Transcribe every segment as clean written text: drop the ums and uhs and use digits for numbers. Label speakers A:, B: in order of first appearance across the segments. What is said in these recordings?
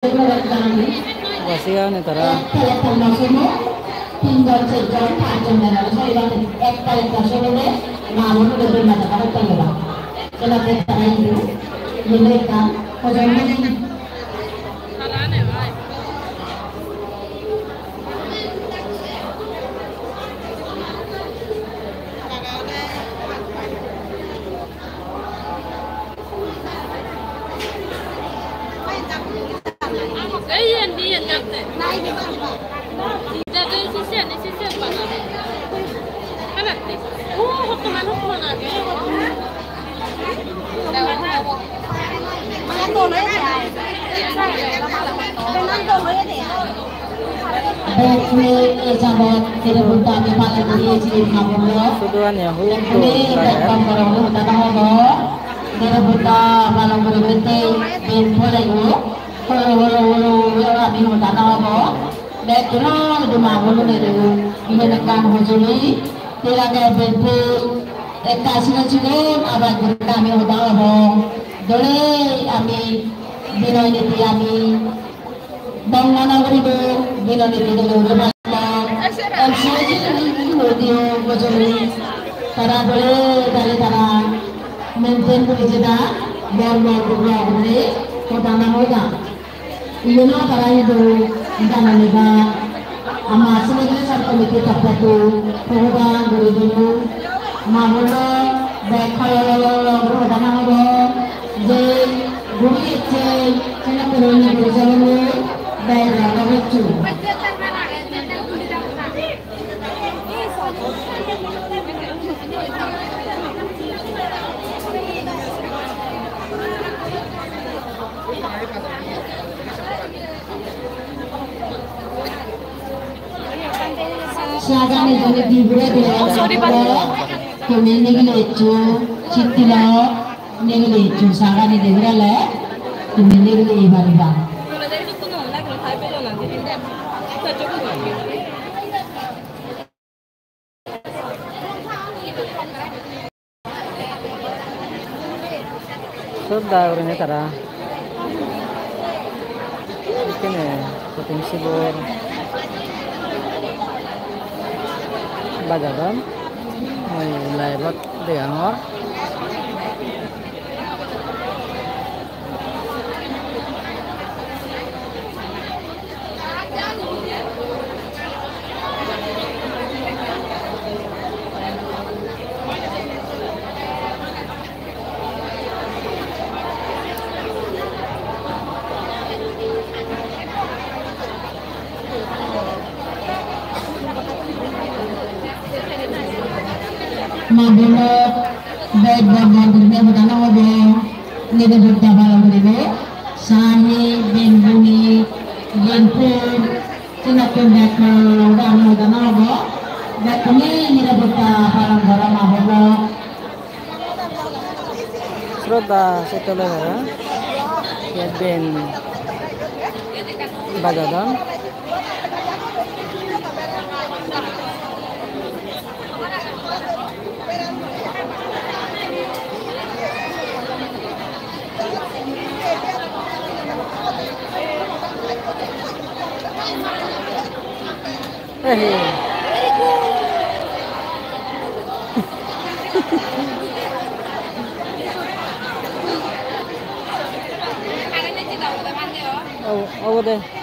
A: Kasihan ya Tara.
B: tinggal sejam panjang dan saya bilang kali kasihnya namun udah bermata pada tenggelam kalau kita itu mereka bagaimana
A: Suduhan ya
B: Tara boleh dari tara maintain berizida biar bergerak boleh kota namoda ini na tara itu dana lega ama sebagai satu komite kapatu program berizida mamulo bekalo kota namoda je guru itu cina perlu berizida daerah kabupaten Siaga nih jadi dibure kami neglecu citila neglecu siaga nih dibure le kami negle ibadah
A: Sudah orangnya Tara. Ini puting sibur. Bagadan, mulai buat diangor.
B: Mabilo baik bergantinya bukan apa ini berjalan begini sahi bembuni genpur cina pendak udah bukan apa baik ini berjalan barang mabilo
A: Sudah setelah ya ben Bagadan. Over there.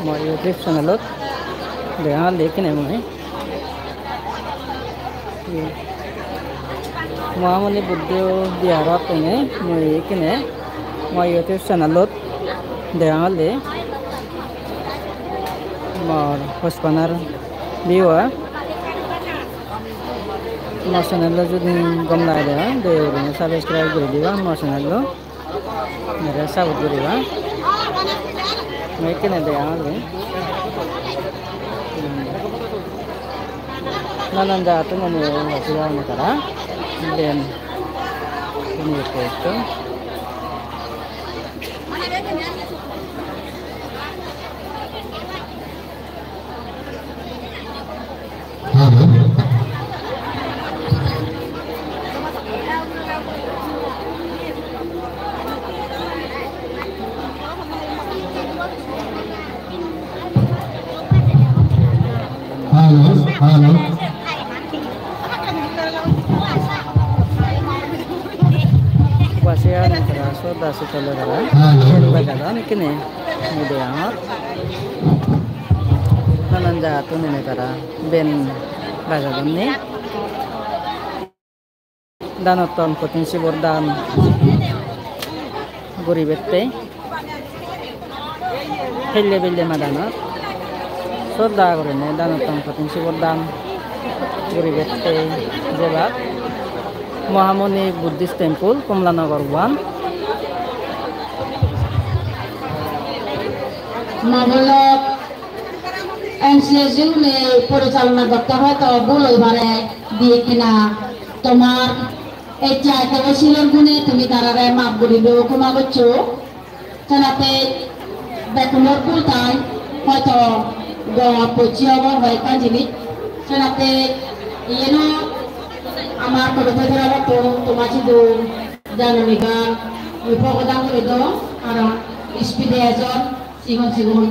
A: Mọi YouTube channel để anh lấy cái này mà ấy mau ini video diharap ini mau ini mau YouTube channel để anh lấy mau host panar view á mau channel jadi gom lại đấy để subscribe করে দিবা mau channel मेरा सब করিবা Mungkin ada yang lain. Nananda itu menurut hasil negara dan ini itu.
C: Halo.
A: Wasian terasa dah setelah jalan. Jalan kini mudah amat. Nananda tu ni negara ben bajaran ni. Dan oton potensi bordan guri bette. Helle madana. Soda gorene dan oton potensi bordan guri bette jebat. Mahamoni Buddhist Temple, Komlanagar 1.
B: Mabalok NCSU ne পরিচালনা করতে হয় তো ভুল এবারে দিয়ে কিনা তোমার এই চাইতে বেশির গুণে তুমি তারারে মাপ করিল ক্ষমা করছো জানাতে বেতনের ভুল তাই হয়তো পচি হবার হয় কান জিনিস জানাতে ইয়েন আমার কবিতাদের আবার তো তোমার চিদু জানুনি গান উপকদান করে দাও আর স্পিডে এজন সিগুন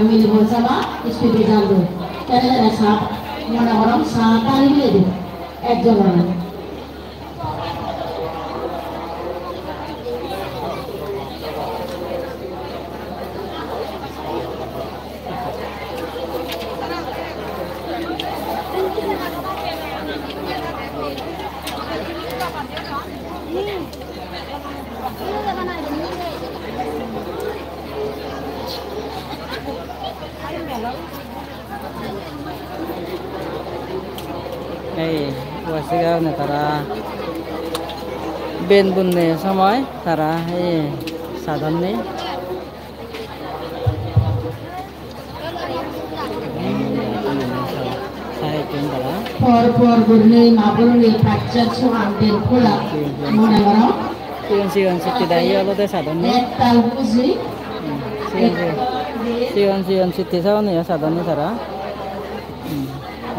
B: মিলিব sama স্পিডে জানবো তাহলে সাপ মনে করম সাপ পানি দিয়ে দেব একজন
A: Hey, wasiga na tara ben bunne samay tara hey sadhan ni saya tara
B: por gurne mabul ni fracture so ambil pula mana orang
A: siyon city dayo lo de sadhan ni
B: metal buzi
A: siyon city sa ni sadhan ni tara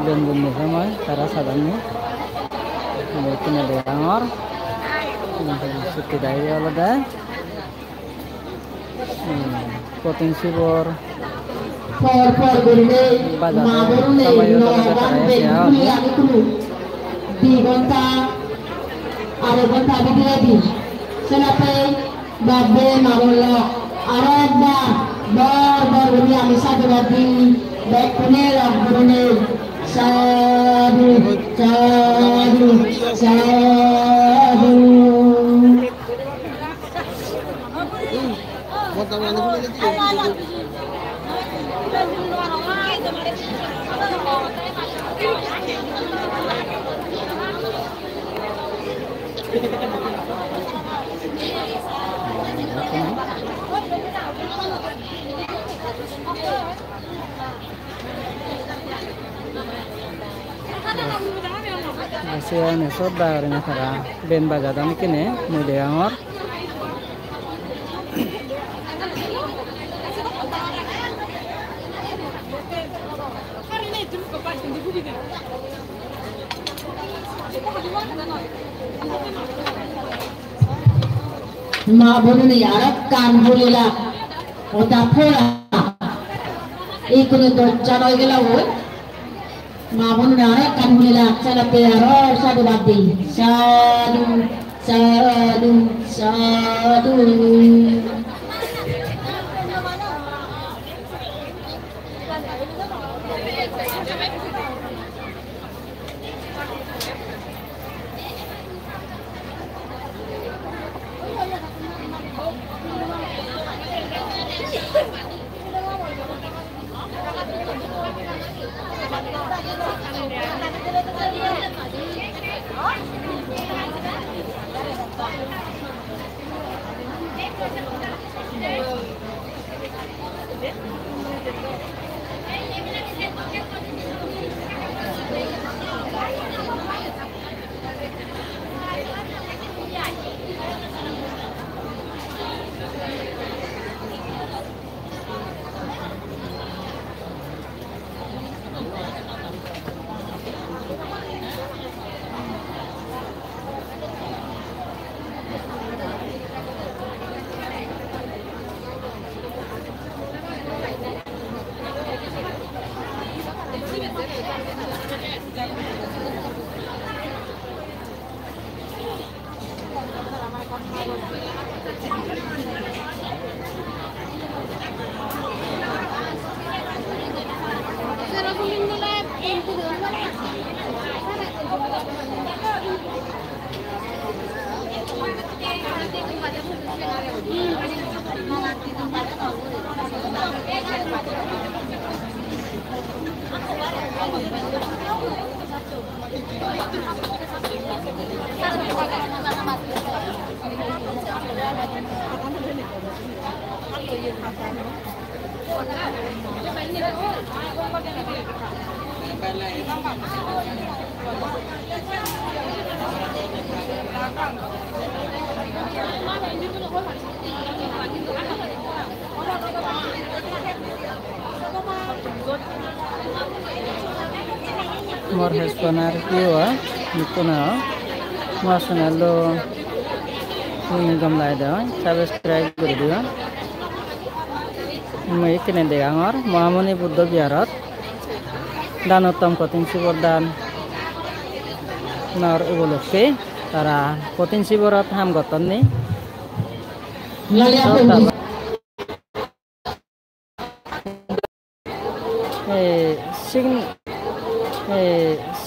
A: ben bunne samay tara sadhan ni itu ada angor city dayo lo de potensi bor
B: por gurine
A: Bazar
B: ma
A: tuh
B: gurune
A: sama yo
B: no
A: sama kata
B: ban
A: ya
B: be
A: sih ya.
B: kulu ya kulu di gonta are gonta di di senape babbe marullo arada bar gurine amisa di bekune la gurine sadu sadu sadu
A: Masih nih soda orangnya kara ben bazar dan kini muda angor.
B: ma bunu yarak kan bulila oda phola ikunu dojja hoy gela oy ma bunu yarak kan bulila chala pe aro sadu badi sadu sadu sadu
A: More Hispanar kiwa itu na masanya lo ini gamla ada subscribe kuri dia mai kene de angor Mahamuni Buddha Biharat dan uttam potensi dan nar ubolokke tara potensi borat ham goton ni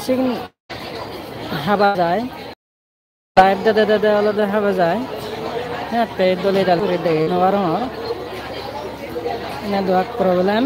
A: sing haba যায় লাইভ দাদা আলাদা haba যায় হ্যাঁ পেট দলে ডাল করে দেয় নবার হর না দুয়াক problem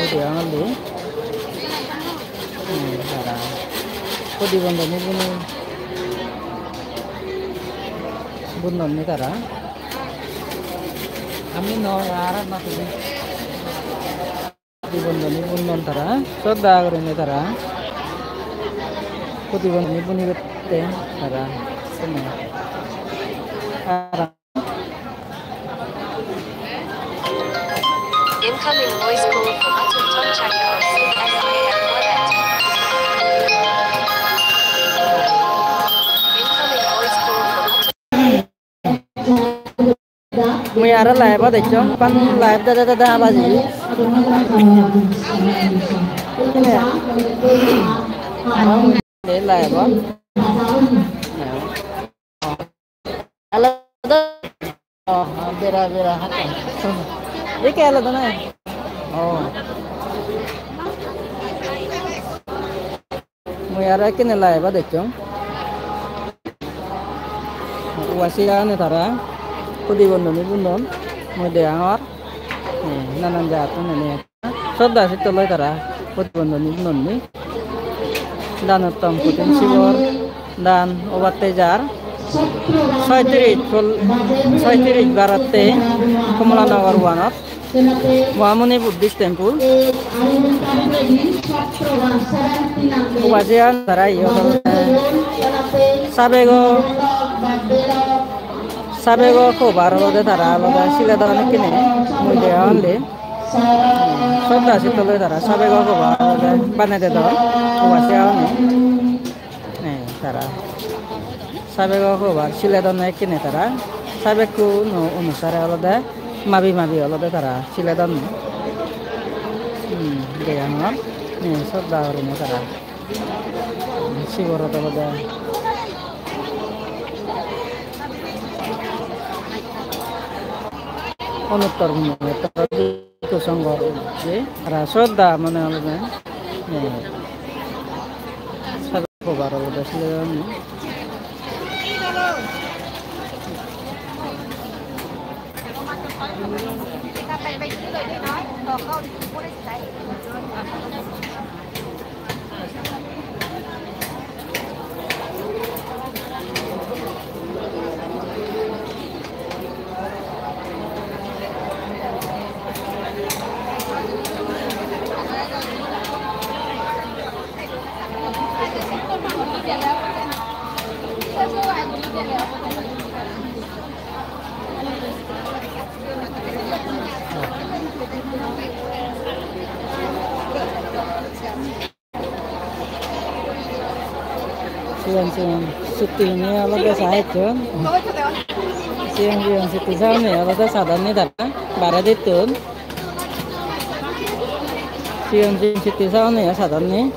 A: Jangan deh. Sekarang. Kok di bandar ini bunon nih tara. Kami norarat nanti. Di bandar ini bunon tara. Soda keren nih tara. Kok di bandar ini pun ikut tara. Seneng.
C: Incoming voice call from Atom Tomchenko, SIM Webex. Incoming voice call from Atom.
A: Mày ara live á, để cho pan live da ba gì? Để live á. Ala da. Oh, bera hati. Ini kayak ala na. Oh. Mày ara kini live á, để cho. Wasiya nih tara. Kudi bondon ni bondon, mau diangor, nih nanan jatuh nih, sudah situ loh tara, kudi bondon ni bondon ni, dan utam kutin sibor, dan obat tejar, saya tirik barat teh, kemulan awar wanat, wamuni Buddhist temple, wajian tara iyo, sabego ko baro de tara lo da sila da ne kine mo de ande soda sito le tara sabego ko baro de bane de do ko wasi ane ne tara sabego ko bar sila da ne kine tara sabeku no unusare lo de mabi lo de tara sila da ne de anor ne soda ro ne tara sigoro to lo de Onutor mo ito sanggor je rasoda mana alga sabi ko baro da sila ni siang syuting ni alaga sahit kan siang syuting sana ni alaga sadan ni dah barat itu siang syuting sana ni sadan ni